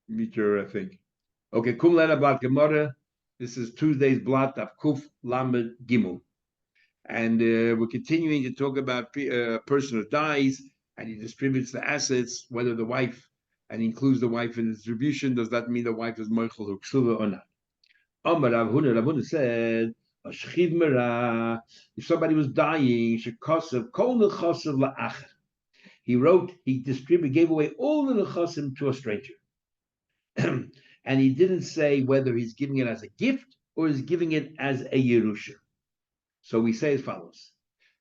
meet your thing. Okay, Kum Lena Blat Gemara. This is Tuesday's Blat of Kuf Lamed Gimel. And we're continuing to talk about a person who dies and he distributes the assets, whether the wife, and includes the wife in the distribution. Does that mean the wife is Moichel or Ksuva or not? Amar Rav Huna said, if somebody was dying, he wrote, he distributed, gave away all the nechasim to a stranger. And he didn't say whether he's giving it as a gift or is giving it as a Yerusha. So we say as follows.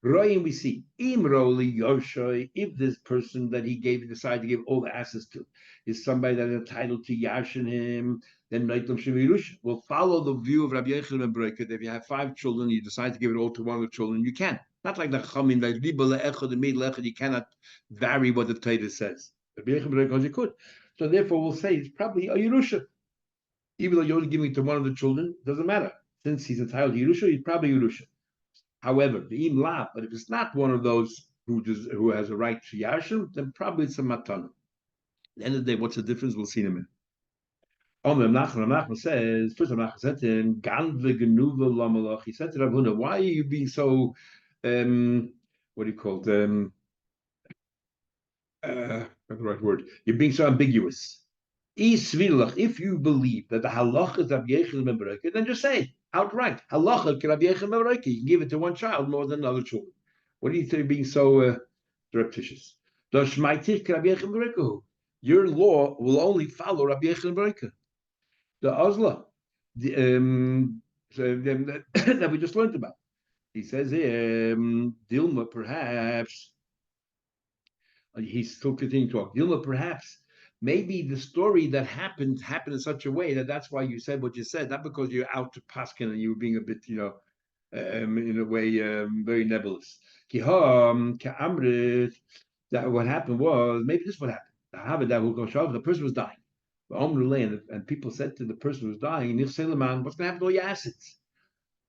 We see, if this person that he gave, decided to give all the assets to, is somebody that is entitled to Yashin him, then we'll follow the view of Rabbi Yechon and Breket. If you have 5 children, you decide to give it all to one of the children, you can. Not like the Chamin, like you cannot vary what the Torah says. Rabbi Yechon and Breket, you could. So therefore, we'll say it's probably a Yerusha. Even though you're only giving it to one of the children, doesn't matter. Since he's entitled to Yerusha, he's probably Yerusha. However, the im lav, but if it's not one of those who has a right to yashim, then probably it's a matana. At the end of the day, what's the difference? We'll see in a minute. Nachman says, first of all, said to him, he said to Rav Huna, why are you being so, what do you call it? Not the right word. You're being so ambiguous. If you believe that the halacha is Rabbi Yechon ben Beroka, then just say outright, halacha can Rabbi Yechon ben Beroka. You can give it to one child more than other children. What are you being so surreptitious? Your law will only follow Rabbi Yechon ben Beroka. The Ozla, that we just learned about. He says here, Dilma perhaps. He's still continuing to talk. Dilma perhaps. Maybe the story that happened in such a way that's why you said what you said, not because you're out to Paskin and you were being a bit, in a way, very nebulous. That what happened was, maybe this is what happened. The person was dying. And people said to the person who was dying, what's going to happen to all your assets?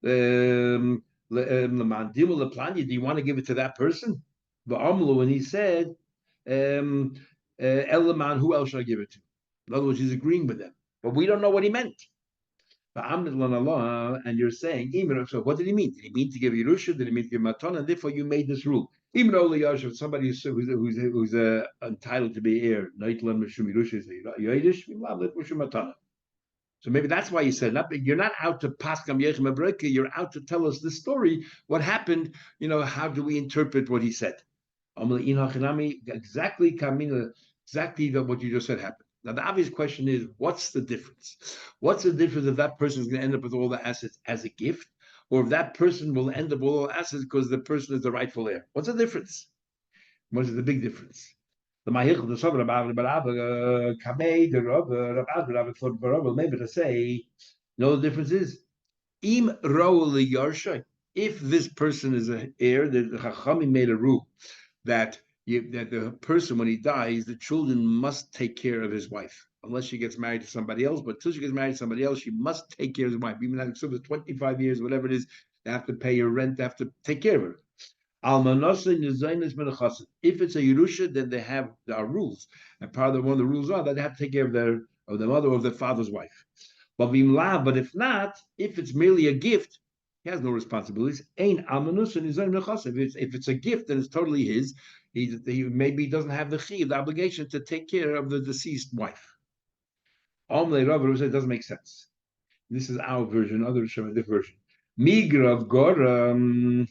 Do you want to give it to that person? And he said, Elaman, who else should I give it to? In other words, he's agreeing with them. But we don't know what he meant. And you're saying, so what did he mean? Did he mean to give Yerusha? Did he mean to give Matan? And therefore you made this rule. Somebody who's entitled to be heir, so maybe that's why you said, you're not out to Paskam Yechem Abreka, you're out to tell us this story, what happened, how do we interpret what he said? Exactly what you just said happened. Now, the obvious question is, what's the difference? What's the difference if that person is going to end up with all the assets as a gift, or if that person will end up with all the assets because the person is the rightful heir? What's the difference? What is the big difference? The Mahichel, the Sabra, Kamei, the Rabba, maybe to say, the difference is, Im Ro'li Yarshay. If this person is an heir, the Chachamim made a rule that the person, when he dies, the children must take care of his wife, unless she gets married to somebody else. But until she gets married to somebody else, she must take care of his wife. Even after service 25 years, whatever it is, they have to pay her rent, they have to take care of her. If it's a Yerusha, then there are rules. And part of one of the rules are that they have to take care of the mother or their father's wife. But if not, if it's merely a gift, he has no responsibilities. If it's a gift, then it's totally his. He maybe doesn't have the obligation to take care of the deceased wife. It doesn't make sense. This is our version, other different version. Migrav Goram.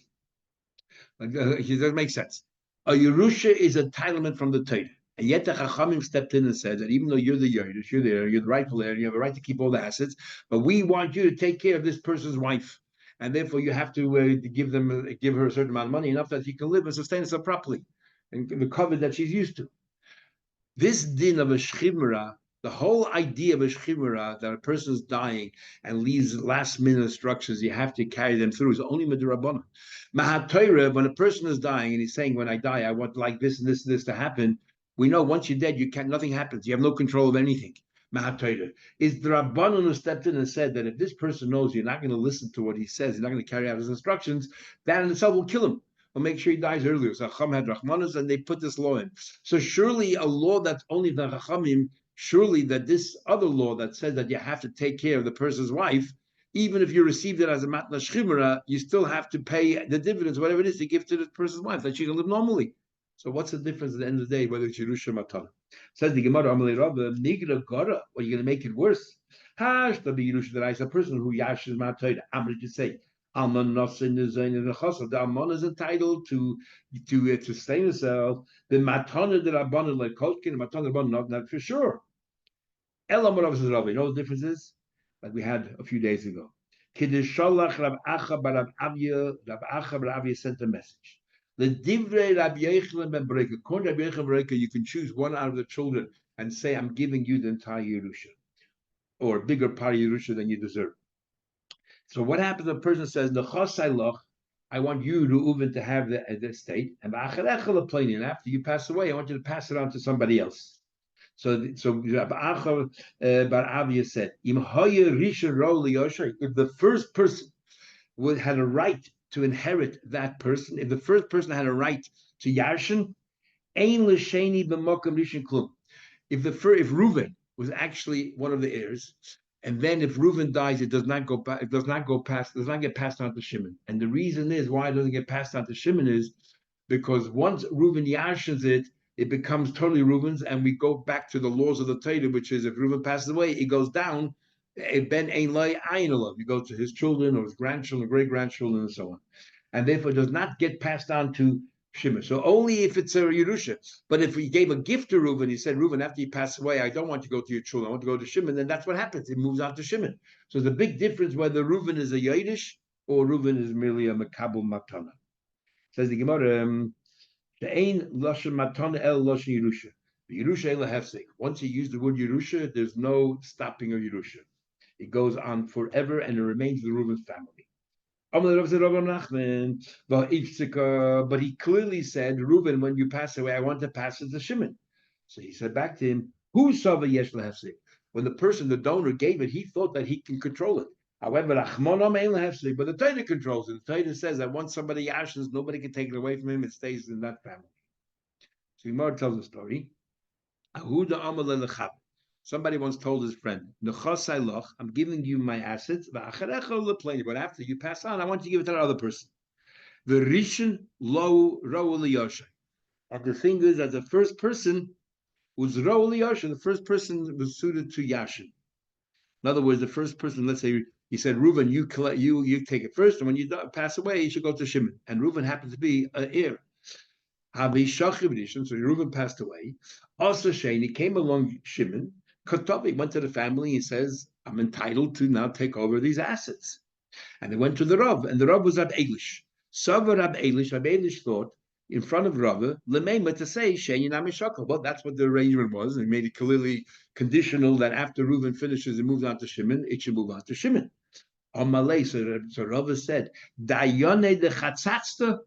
It doesn't make sense. A Yerusha is entitlement from the Torah. And yet the Chachamim stepped in and said that even though you're the Yerush, you're the rightful heir, you have a right to keep all the assets, but we want you to take care of this person's wife. And therefore you have to give her a certain amount of money, enough that she can live and sustain herself properly, and the cover that she's used to. This din of a shchimra, the whole idea of a shchimra, that a person is dying and leaves last minute instructions, you have to carry them through, is only midrabanan. Mahat when a person is dying and he's saying, when I die, I want like this and this and this to happen, we know once you're dead, nothing happens. You have no control of anything. Mahat is the Rabbanon who stepped in and said that if this person knows you're not going to listen to what he says, you're not going to carry out his instructions, that in itself will kill him. We'll make sure he dies earlier. So Chacham had Rahmanas, and they put this law in. So surely a law that's only the Chachamim surely that this other law that says that you have to take care of the person's wife, even if you received it as a matna shchimera, you still have to pay the dividends, whatever it is, to give to the person's wife, that she can live normally. So what's the difference at the end of the day, whether it's Yerusha or Matana? Says the Gemara, Amalei Rabba, Nigra Gora, are you going to make it worse? Hash, the Yerusha, that I, a person who yashes Matana, I'm going to say, Alman Nosin is in the Chosel, the Alman is entitled to sustain herself. The Matana that Rabbanan like Kolkin, Matana Rabbanan, not for sure. Elamarav says Rabbi, you know what the difference is? Like we had a few days ago. Kidishalach Rab Acha Barab Avya, Rab Acha Barab Avya sent a message. The Divrei Rabbi Yechon ben Bereka. According to Rabbi Yechon ben Bereka, you can choose one out of the children and say, I'm giving you the entire Yerusha, or a bigger part of Yerusha than you deserve. So what happens if a person says, Nechosai I want you, Reuven, to have the estate, and after you pass away, I want you to pass it on to somebody else. So Rabbi Acha Bar Avia said, if the first person had a right to inherit that person, if the first person had a right to Yarshin, Ein l'sheni b'mokum rishon klum. If Reuven was actually one of the heirs, and then if Reuven dies, it does not get passed on to Shimon. And the reason is why it doesn't get passed on to Shimon is because once Reuven yarshins it, it becomes totally Reuven's, and we go back to the laws of the Torah, which is if Reuven passes away, it goes down. Ben ein loy ayin alav. You go to his children or his grandchildren, great grandchildren, and so on, and therefore does not get passed on to Shimon. So only if it's a Yerusha. But if he gave a gift to Reuven, he said, Reuven, after you pass away, I don't want to go to your children, I want to go to Shimon, then that's what happens. It moves on to Shimon. So there's a big difference whether Reuven is a Yiddish or Reuven is merely a Makabel Matana. Says the Gemara, the ain lashon matana el lashon Yerusha. Yerusha ela hefsek. Once you use the word Yerusha, there's no stopping of Yerusha. It goes on forever, and it remains the Reuven's family. But he clearly said, Reuven, when you pass away, I want to pass it to Shimon. So he said back to him, who saw the yesh lehefsek? When the person, the donor, gave it, he thought that he can control it. However, but the Torah controls it. The Torah says that once somebody ashes, nobody can take it away from him. It stays in that family. So Gemara tells the story. Somebody once told his friend, I'm giving you my assets, but after you pass on, I want you to give it to the other person. The Rishon lo ro'u. And the thing is that the first person was ro'u, the first person was suited to Yashin. In other words, the first person, let's say, he said, Reuven, you take it first, and when you pass away, you should go to Shimon. And Reuven happened to be an heir. So Reuven passed away. Also, Shani came along Shimon. Kotobi went to the family. He says, I'm entitled to now take over these assets. And they went to the Rav, and the Rav was Rab Elish. Sava Rab Elish thought, in front of Rava, Lemema to say, Sheni Namishakal. Well, that's what the arrangement was. And he made it clearly conditional that after Reuven finishes and moves on to Shimon, it should move on to Shimon. On Malay, so Rava said, Dayone de Chatzatzta,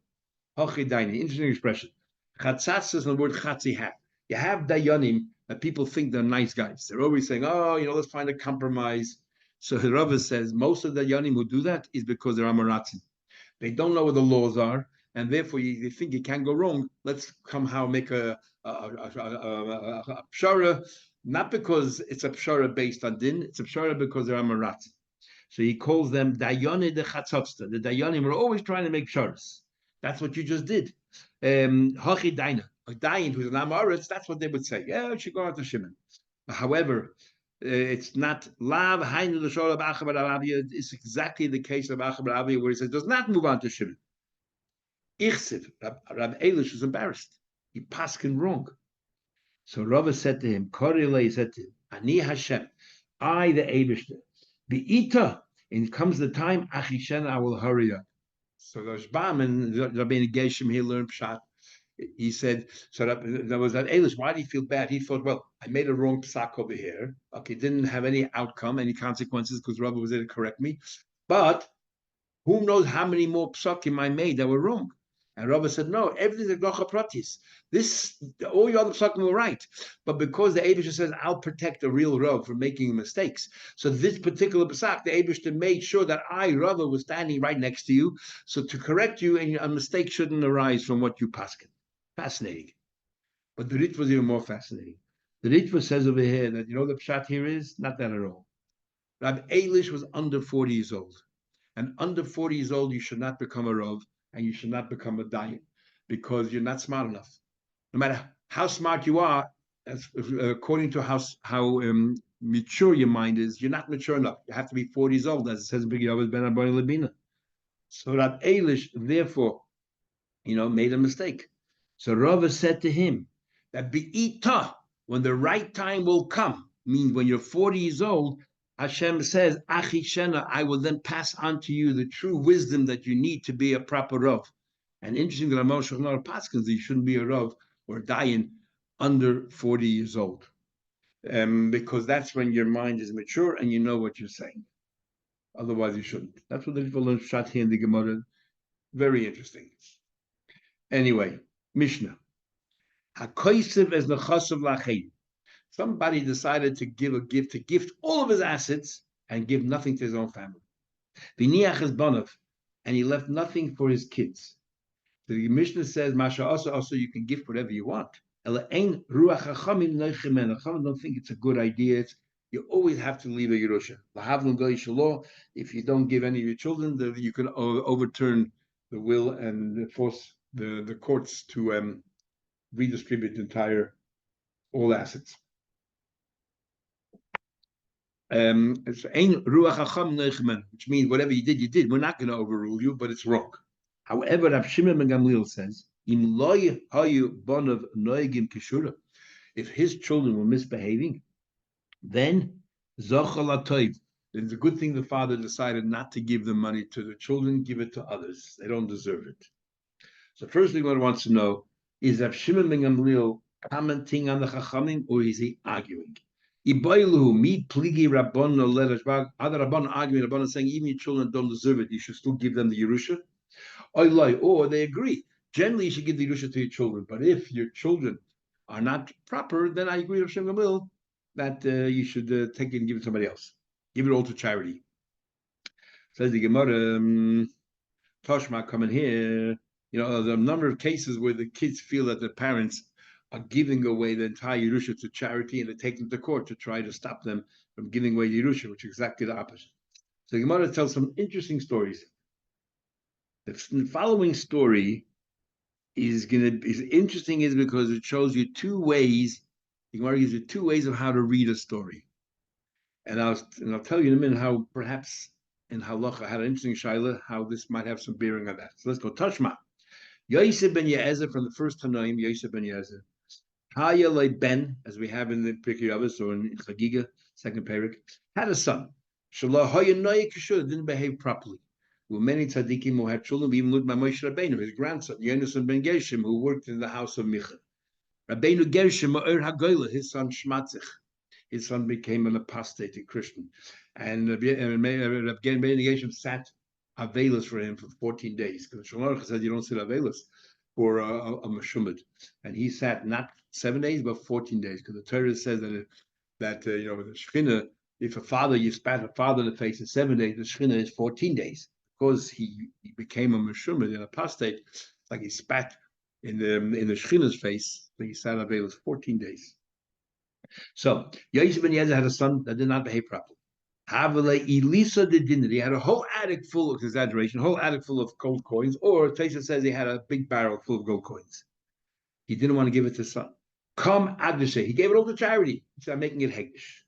Hochidaini. Interesting expression. Chatzatzta is the word chatzi hat. You have Dayanim that people think they're nice guys. They're always saying, let's find a compromise. So Rava says, most of the Dayanim who do that is because they're Amaratzim. They don't know what the laws are, and therefore you think you can't go wrong. Let's somehow make a pshara, not because it's a pshara based on din, it's a pshara because they're Amaratzim. So he calls them Dayane de Chatzotzta. The Dayanim are always trying to make psharas. That's what you just did. Hachi Daina, a Dayan who's an Amaretz, that's what they would say. Yeah, it should go out to Shimon. However, it's not Lav Hainu L'Shor of Achabar Arabia. It's exactly the case of Achabar Arabia where he says does not move on to Shimon. Ichsiv, Rab Elish was embarrassed. He paskin wrong. So Rava said to him, Korile said to him, Ani Hashem, I the Eibishter, Be'ita, and comes the time, Achishen, I will hurry up. So the Shbam and Rabbeinu Geshem, he learned Pshat. He said, so that was that Elish. Why did he feel bad? He thought, well, I made a wrong psak over here. Okay, didn't have any outcome, any consequences, because Rabbi was there to correct me. But who knows how many more psakim I made that were wrong? And Rabbi said, no, everything's a glocha pratis. All your other psakim were right. But because the Eibishter says, I'll protect the real Rav from making mistakes. So this particular psak, the Eibishter made sure that Rabbi, was standing right next to you. So to correct you, and a mistake shouldn't arise from what you paskin. Fascinating. But the Rit was even more fascinating. The Ritva says over here that the pshat here is not that at all. Rabbi Elish was under 40 years old. And under 40 years old, you should not become a Rav and you should not become a Dayan because you're not smart enough. No matter how smart you are, according to how mature your mind is, you're not mature enough. You have to be 40 years old, as it says in Big Yavuz Ben Abani Labina. So Rabbi Elish, therefore, made a mistake. So Rava said to him that Be'ita, when the right time will come, means when you're 40 years old, Hashem says, Achi Shena, I will then pass on to you the true wisdom that you need to be a proper Rav. And interesting that Ramon Shachnar Paskins, you shouldn't be a Rav or dying under 40 years old. Because that's when your mind is mature and you know what you're saying. Otherwise, you shouldn't. That's what the people learn Shat here in the Gemara. Very interesting. Anyway, Mishnah. HaKoisev es nechasav lachem. Somebody decided to give a gift, to gift all of his assets and give nothing to his own family. V'niach es banav, and he left nothing for his kids. So the Mishnah says, Masha also you can gift whatever you want. Ela ein ruach hachamim noichemen. Hachamim don't think it's a good idea. You always have to leave a Yerusha. If you don't give any of your children, you can overturn the will and force the courts to redistribute all assets. Which means whatever you did. We're not going to overrule you, but it's wrong. However, Rav Shimon ben Gamliel says, if his children were misbehaving, then it's a good thing the father decided not to give the money to the children, give it to others. They don't deserve it. So first thing one wants to know is Rav Shimon ben Gamliel commenting on the Chachamim or is he arguing? Other Rabban arguing, Rabban saying even your children don't deserve it, you should still give them the Yerusha. Or they agree. Generally, you should give the Yerusha to your children, but if your children are not proper, then I agree with Rav Shimon ben Gamliel that you should take it and give it to somebody else. Give it all to charity. Says the Gemara, Toshma coming here. There's a number of cases where the kids feel that the parents are giving away the entire Yerusha to charity and they take them to court to try to stop them from giving away the Yerusha, which is exactly the opposite. So the Gemara tells some interesting stories. The following story is interesting because it shows you two ways. The Gemara gives you two ways of how to read a story. And I'll tell you in a minute how perhaps in Halacha had an interesting shaila, how this might have some bearing on that. So let's go. Tashma. Yosef ben Ye'ezer from the first Tanaim, Yosef ben Ye'ezer. Hayalei ben, as we have in the Pirkei Avos or in Chagiga, second parak, had a son. Shalah Hayanoy Kishur didn't behave properly. There were many tzaddikim who had children, we even looked at Moshe Rabbeinu, his grandson, Yonasan ben Gershom, who worked in the house of Micha. Rabbeinu Gershom, Ma'er HaGoyla, his son Shmatzich. His son became an apostate Christian. And Rabbeinu Gershom sat Avelis for him for 14 days. Because the Shulchan Aruch said you don't sit Avelis for a Meshumad. And he sat not 7 days, but 14 days. Because the Torah says that the Shechina, if you spat a father in the face in 7 days, the Shechina is 14 days. Because he became a Meshumad, an apostate, like he spat in the Shechina's face, so he sat Avelis 14 days. So Yosef ben Yezer had a son that did not behave properly. Elisa did dinner. He had a whole attic full of exaggeration, a whole attic full of gold coins, or Taisa says he had a big barrel full of gold coins. He didn't want to give it to his son. Come Agdashe. He gave it all to charity. He started making it Hegdish.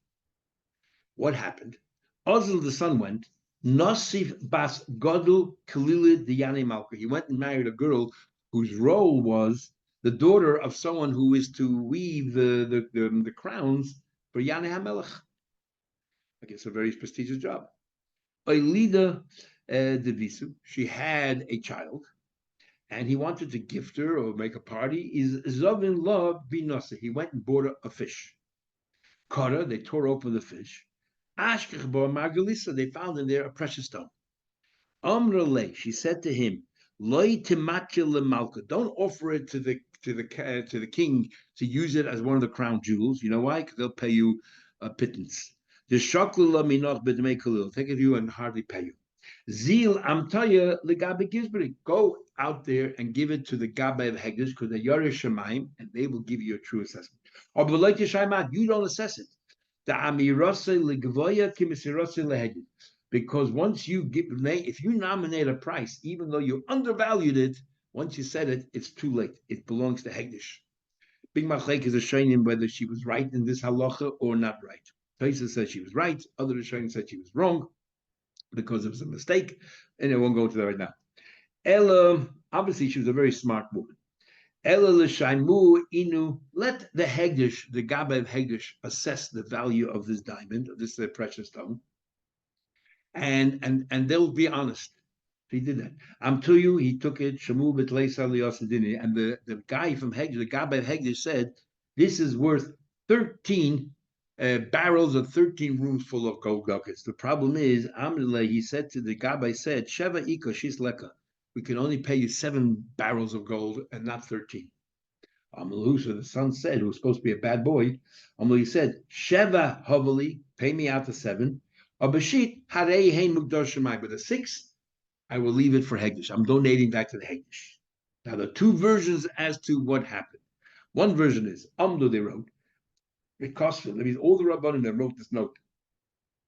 What happened? Ozil, the son, went. Nosif bas Godul Kalila Diyane Malka. He went and married a girl whose role was the daughter of someone who is to weave the crowns for Yanei HaMelech. I guess a very prestigious job. Oilida Devisu, she had a child, and he wanted to gift her or make a party. Is Zovin Love Binosa. He went and bought a fish. Kara, they tore open the fish. Ashkech Bo Margalisa, they found in there a precious stone. Amrale, she said to him, Loi Timatya Malka, don't offer it to the king to use it as one of the crown jewels. You know why? Because they'll pay you a pittance. The shakla minach b'dmei kalil. Take it to you and hardly pay you. Zil amtaya legabe gizberi. Go out there and give it to the gabe of Hegdish because they yare shemaim and they will give you a true assessment. Or you don't assess it. The amirase legvoya kimisirase leheged. Because once you give, if you nominate a price, even though you undervalued it, once you said it, it's too late. It belongs to Hegdish. Big Machlek is a shaynim whether she was right in this halacha or not right. Taisa says she was right. Other Rishonim said she was wrong because it was a mistake, and I won't go into that right now. Ella, obviously, she was a very smart woman. Ella l'shaimu inu. Let the Hegdish, the Gabbai of Hegdish, assess the value of this diamond, of this precious stone, and they'll be honest. He did that. Amtuyu, he took it. Shamu b'tleisa liyasadini, and the guy from Hegdish, the Gabbai of Hegdish, said this is worth 13 barrels of 13 rooms full of gold ducats. The problem is, Amrele, he said to the Gabbai, said, Sheva ika shis leka. We can only pay you 7 barrels of gold and not 13. So the son said, who was supposed to be a bad boy, he said, Sheva hoveli, pay me out the 7. Abashit harei hein mukdoshemai. But the 6, I will leave it for Hegdish. I'm donating that to the Hegdish. Now, there are 2 versions as to what happened. One version is, they wrote, it cost them. That means all the Rabbanim that wrote this note.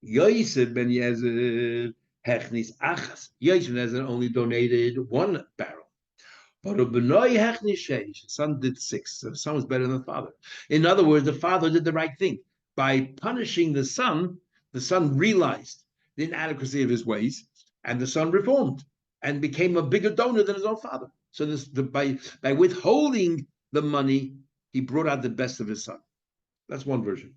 Yosef ben Yezer hechnis achas. Yosef ben Yezer only donated 1 barrel. But Benoi hechnis sheish. His son did 6. So the son was better than the father. In other words, the father did the right thing. By punishing the son realized the inadequacy of his ways, and the son reformed and became a bigger donor than his own father. So by withholding the money, he brought out the best of his son. That's one version.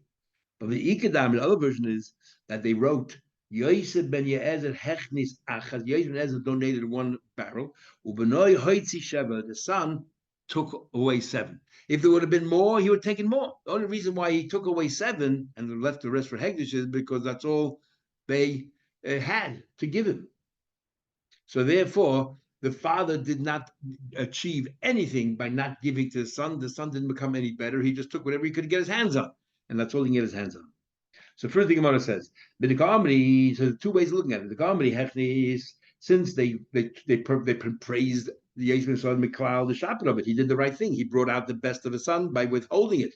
But the Ikadam, the other version is that they wrote, Yosef ben Yezer hechnis achas. Yosef ben Yezer donated 1 barrel. Ubenoi hoitzi sheva. The son took away 7. If there would have been more, he would have taken more. The only reason why he took away 7 and left the rest for Hegdish is because that's all they had to give him. So therefore, the father did not achieve anything by not giving to the son. The son didn't become any better. He just took whatever he could get his hands on, and that's all he can get his hands on. So first thing Gemara says, so the 2 ways of looking at it. The Gemara hechnis, since they praised the Yeshua son Miklal the Shapir of it, he did the right thing. He brought out the best of his son by withholding it.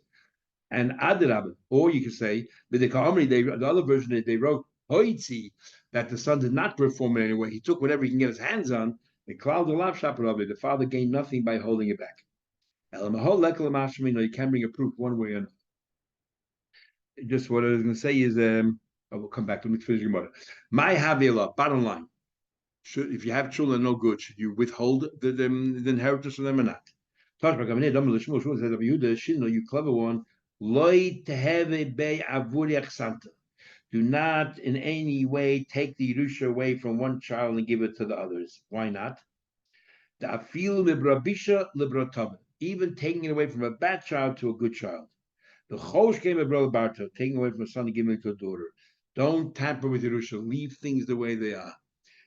And Adirab, or you could say, the other version they wrote Hoitzi, that the son did not perform in any way. He took whatever he can get his hands on. The father gained nothing by holding it back. You can't bring a proof one way or another. Just what I was going to say is, I will come back to me finish Gemara. My Havila, bottom line, if you have children no good, should you withhold the inheritance from them or not? You clever one, do not in any way take the Yerusha away from one child and give it to the others. Why not? Even taking it away from a bad child to a good child. The Chosh came a brother Barto, taking away from a son and giving it to a daughter. Don't tamper with Yerusha. Leave things the way they are.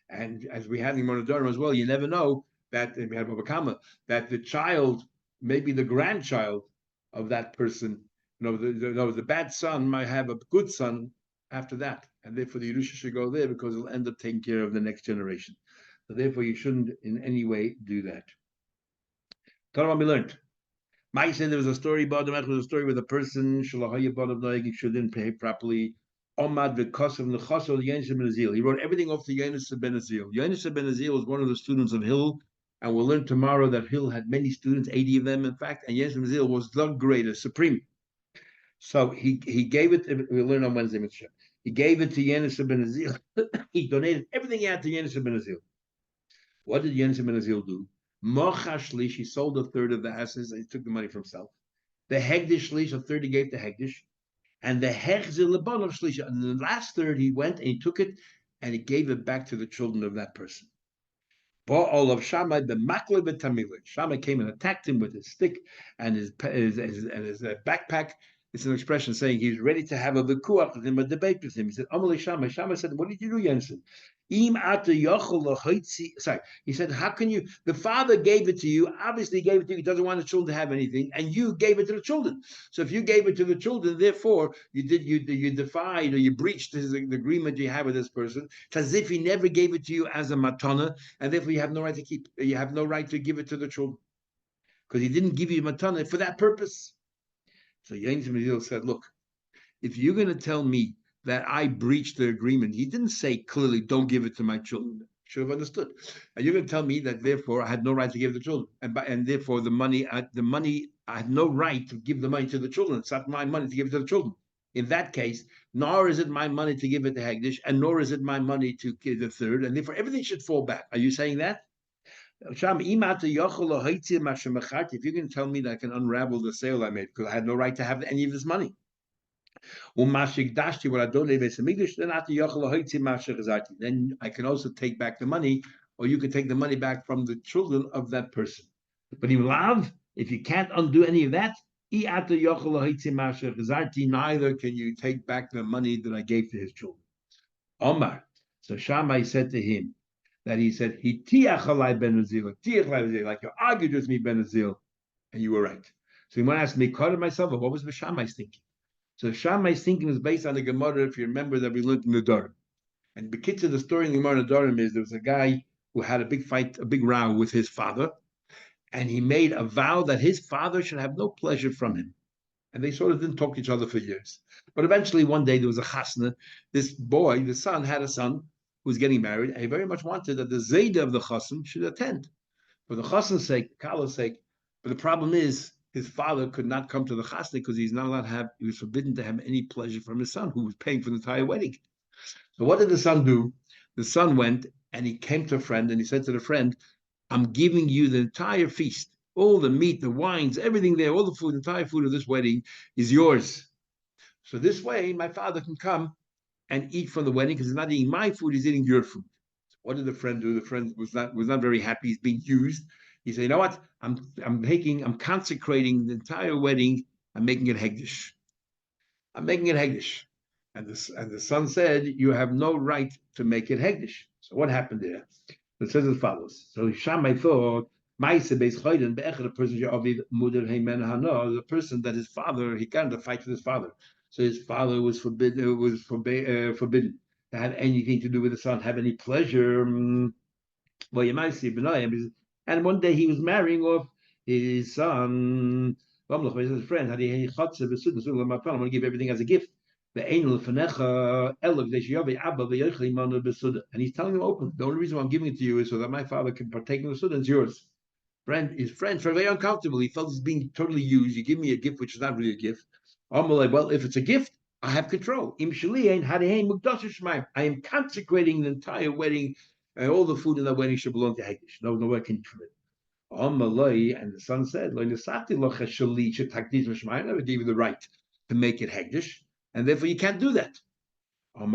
And as we had in Monodarim as well, you never know that, and we had Bava Kama, that the child, maybe the grandchild of that person, the bad son might have a good son after that. And therefore the Yerusha should go there because it'll end up taking care of the next generation. So therefore you shouldn't in any way do that. Torah we learned. Mike said there was a story about the was a story with a person shouldn't pay properly. Omad v'kosav nechosol Yonis ben Azil. He wrote everything off to Yonis ben Azil. Yonis ben Azil was one of the students of Hill, and we'll learn tomorrow that Hill had many students, 80 of them, in fact, and Yonis ben Azil was the greatest, supreme. So he gave it. We'll learn on Wednesday, Mr. He gave it to Yonis ben Azil. He donated everything he had to Yonis ben Azil. What did Yonis ben Azil do? Mochashlish, he sold a third of the assets and he took the money for himself. The Hegdish Shlish, a third he gave to Hegdish. And the Hechzil Lebon of Shlish, and the last third he went and he took it and he gave it back to the children of that person. All of Shammai, the Makle B'Tamilin. Shammai came and attacked him with his stick and his backpack. It's an expression saying he's ready to have a vikuach with him, a debate with him. He said, Amalei Shammai. Shammai said, what did you do, Jensen? Sorry. He said, how can you? The father gave it to you. Obviously, he gave it to you. He doesn't want the children to have anything, and you gave it to the children. So if you gave it to the children, therefore you defied or you breached the agreement you have with this person. It's as if he never gave it to you as a matana, and therefore you have no right to keep. You have no right to give it to the children because he didn't give you matana for that purpose. So Yonis ben Nazil said, look, if you're going to tell me that I breached the agreement, he didn't say clearly, don't give it to my children. Should have understood. And you're going to tell me that therefore I had no right to give the children, and therefore the money I had no right to give the money to the children. It's not my money to give it to the children. In that case, nor is it my money to give it to Hagdish, and nor is it my money to give the third, and therefore everything should fall back. Are you saying that? If you're going to tell me that I can unravel the sale I made because I had no right to have any of this money, then I can also take back the money, or you can take the money back from the children of that person. But if you can't undo any of that, neither can you take back the money that I gave to his children. Omar. So Shammai said to him that he said, like you argued with me, Ben Azil, and you were right. So he want to ask me, caught myself, what was Shammai's thinking? So Shammai's thinking is based on the Gemara, if you remember, that we learned in the Dorim. And Bekitza, the story in the Gemara in the Dorim is there was a guy who had a big fight, a big row with his father, and he made a vow that his father should have no pleasure from him. And they sort of didn't talk to each other for years. But eventually one day there was a chasna. This boy, the son, had a son who was getting married, and he very much wanted that the Zayda of the chassan should attend. For the chassan's sake, Kala's sake. But the problem is, his father could not come to the chasna because he's not allowed to have, he was forbidden to have any pleasure from his son, who was paying for the entire wedding. So what did the son do? The son went and he came to a friend and he said to the friend, I'm giving you the entire feast. All the meat, the wines, everything there, all the food, the entire food of this wedding is yours. So this way, my father can come and eat from the wedding because he's not eating my food, he's eating your food. So what did the friend do? The friend was not very happy. He's being used. He said, you know what? I'm consecrating the entire wedding. I'm making it hegdish. I'm making it hegdish. And the son said, you have no right to make it hegdish. So what happened there? It says as follows. So Shammai thought, the person that his father, he got into a fight with his father. So his father was forbidden to have anything to do with the son, have any pleasure. Well, you might see, and one day he was marrying off his son. His friend, I'm going to give everything as a gift. And he's telling him openly, the only reason why I'm giving it to you is so that my father can partake in the suda. It's yours. His friends were very uncomfortable. He felt he's being totally used. You give me a gift which is not really a gift. I'm like, well, if it's a gift, I have control. I am consecrating the entire wedding, and all the food in the wedding should belong to Hagdish. No one can from it. And the son said, I never gave you the right to make it Hagdish, and therefore you can't do that. In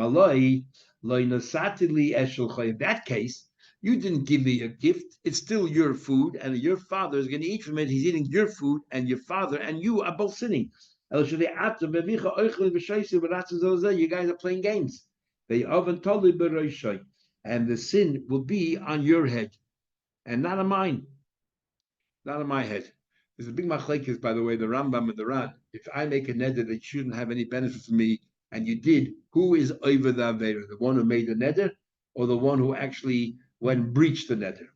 that case, you didn't give me a gift. It's still your food, and your father is going to eat from it. He's eating your food, and your father and you are both sinning. You guys are playing games. And the sin will be on your head, and not on mine. Not on my head. There's a big machlekes, by the way, the Rambam and the Ran. If I make a neder that shouldn't have any benefit for me, and you did, who is over the Avera? The one who made the neder, or the one who actually went and breached the neder?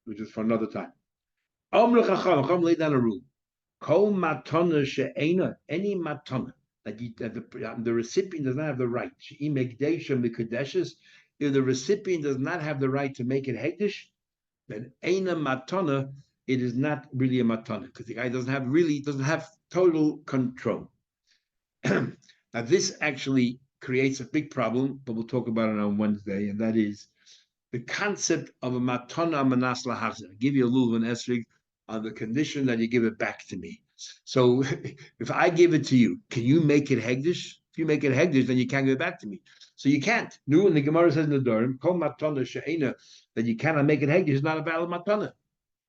Which is for another time. Chacham laid down a rule. Kol matana she'ena, any matana that the recipient does not have the right. If the recipient does not have the right to make it hekdesh, then ena matana, it is not really a matana because the guy doesn't have total control. Now this actually creates a big problem, but we'll talk about it on Wednesday, and that is the concept of a matana manas lahachzir. I'll give you a lulav and esrig on the condition that you give it back to me. So if I give it to you, can you make it hegdish? If you make it hegdish, then you can't give it back to me. So you can't. New and the Gemara says in the Dorim, kol matana she'ena, that you cannot make it hegdish is not a valid matana.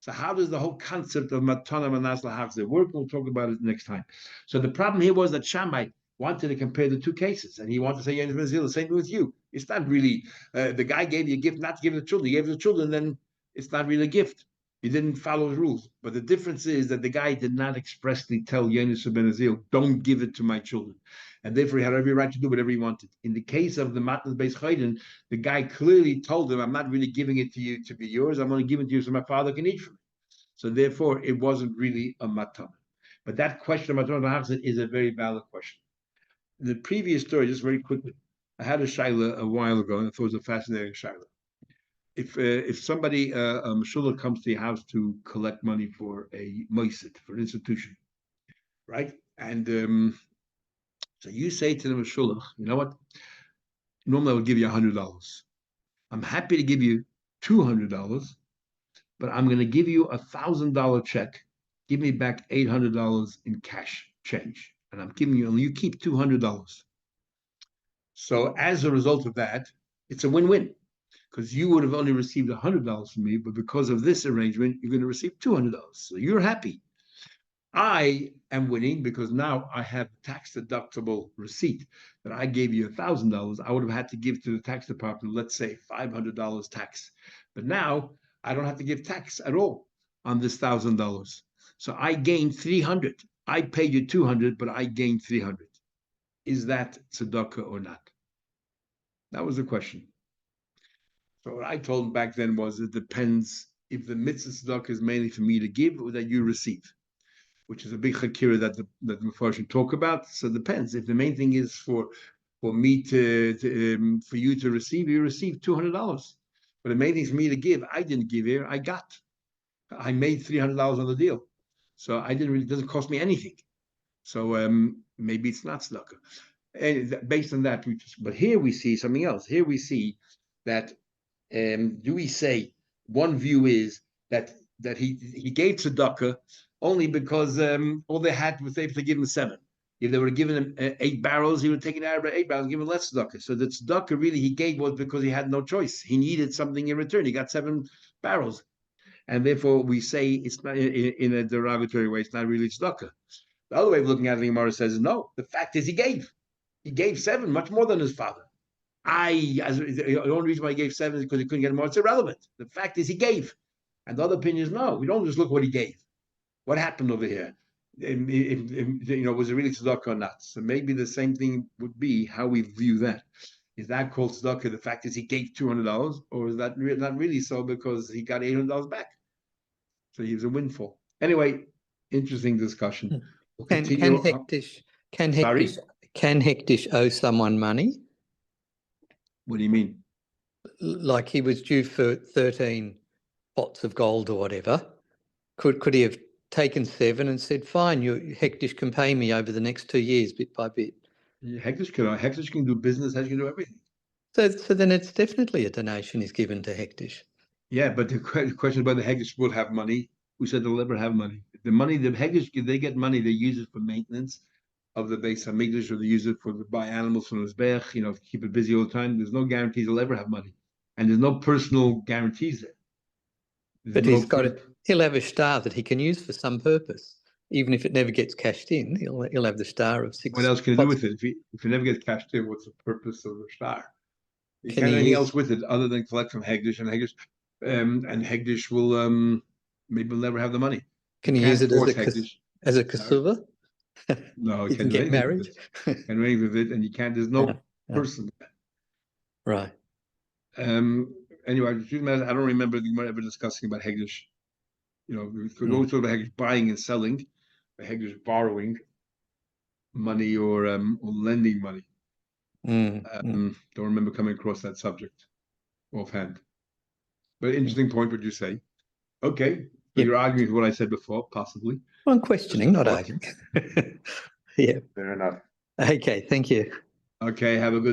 So how does the whole concept of matana manas lahachzir work? We'll talk about it next time. So the problem here was that Shammai wanted to compare the two cases, and he wanted to say, the same thing with you. It's not really, the guy gave you a gift not to give it to the children. He gave it to the children, then it's not really a gift. He didn't follow his rules. But the difference is that the guy did not expressly tell Yonis ben Azil, don't give it to my children. And therefore he had every right to do whatever he wanted. In the case of the Matan Beis Chayden, the guy clearly told him, I'm not really giving it to you to be yours. I'm only giving it to you so my father can eat from it. So therefore it wasn't really a matan. But that question about Tzedakah is a very valid question. In the previous story, just very quickly, I had a shaila a while ago, and I thought it was a fascinating shaila. If somebody, a mashullah, comes to your house to collect money for a moisid, for an institution, right? And so you say to the mashullah, you know what? Normally I would give you $100. I'm happy to give you $200, but I'm going to give you $1,000 check. Give me back $800 in cash change, and I'm giving you, and you keep $200. So as a result of that, it's a win-win, because you would have only received $100 from me, but because of this arrangement, you're going to receive $200. So you're happy. I am winning because now I have tax deductible receipt that I gave you $1,000. I would have had to give to the tax department, let's say $500 tax. But now I don't have to give tax at all on this $1,000. So I gained 300. I paid you 200, but I gained 300. Is that tzedakah or not? That was the question. So what I told him back then was it depends if the mitzvah tzedakah is mainly for me to give or that you receive, which is a big chakira that the Mepharshim talk about. So it depends. If the main thing is for me for you to receive, you receive $200. But the main thing is for me to give. I didn't give here. I made $300 on the deal. So I didn't really, it doesn't cost me anything. So maybe it's not tzedakah. And based on that, but here we see something else. Here we see that do we say one view is that he gave tzedakah only because all they had was able to give him 7. If they were giving him 8 barrels, he would take it out of 8 barrels and give him less tzedakah. So the tzedakah really he gave was because he had no choice. He needed something in return. He got 7 barrels. And therefore we say it's not in a derogatory way, it's not really tzedakah. The other way of looking at it, the Gemara says, no, the fact is he gave. He gave 7, much more than his father. The only reason why he gave 7 is because he couldn't get more. It's irrelevant. The fact is he gave. And the other opinion is no, we don't just look what he gave. What happened over here? Was it really tzedakah or not? So maybe the same thing would be how we view that. Is that called tzedakah? The fact is he gave $200, or is that not really so because he got $800 back? So he was a windfall. Anyway, interesting discussion. We'll continue. Can Hektish owe someone money? What do you mean? Like he was due for 13 pots of gold or whatever. Could he have taken 7 and said, fine, Hektish can pay me over the next 2 years, bit by bit? Yeah, Hektish can do business, Hektish can do everything. So then it's definitely a donation is given to Hektish. Yeah, but the question about the Hektish will have money. Who said they'll never have money? The money, the Hektish, they get money, they use it for maintenance of the base of English, or they use it for buy animals from the Zbech, to keep it busy all the time. There's no guarantees they'll ever have money. And there's no personal guarantees there. But he'll have a star that he can use for some purpose. Even if it never gets cashed in, he'll have the star of 6. What else can he do with it? If it never gets cashed in, what's the purpose of the star? You can't do anything else with it other than collect from Hegdish, and Hegdish will maybe will never have the money. Can you use it as a kasuva? No, you can get married. Can arrange with it, and you can't. There's no person. Right. Anyway, I don't remember ever discussing about Hegdish. We could always talk about Hegdish buying and selling, Hegdish borrowing money or lending money. Don't remember coming across that subject offhand. But interesting point, would you say? Okay, so you're arguing with what I said before, possibly. Well, I'm questioning, not arguing. Yeah. Fair enough. Okay, thank you. Okay, have a good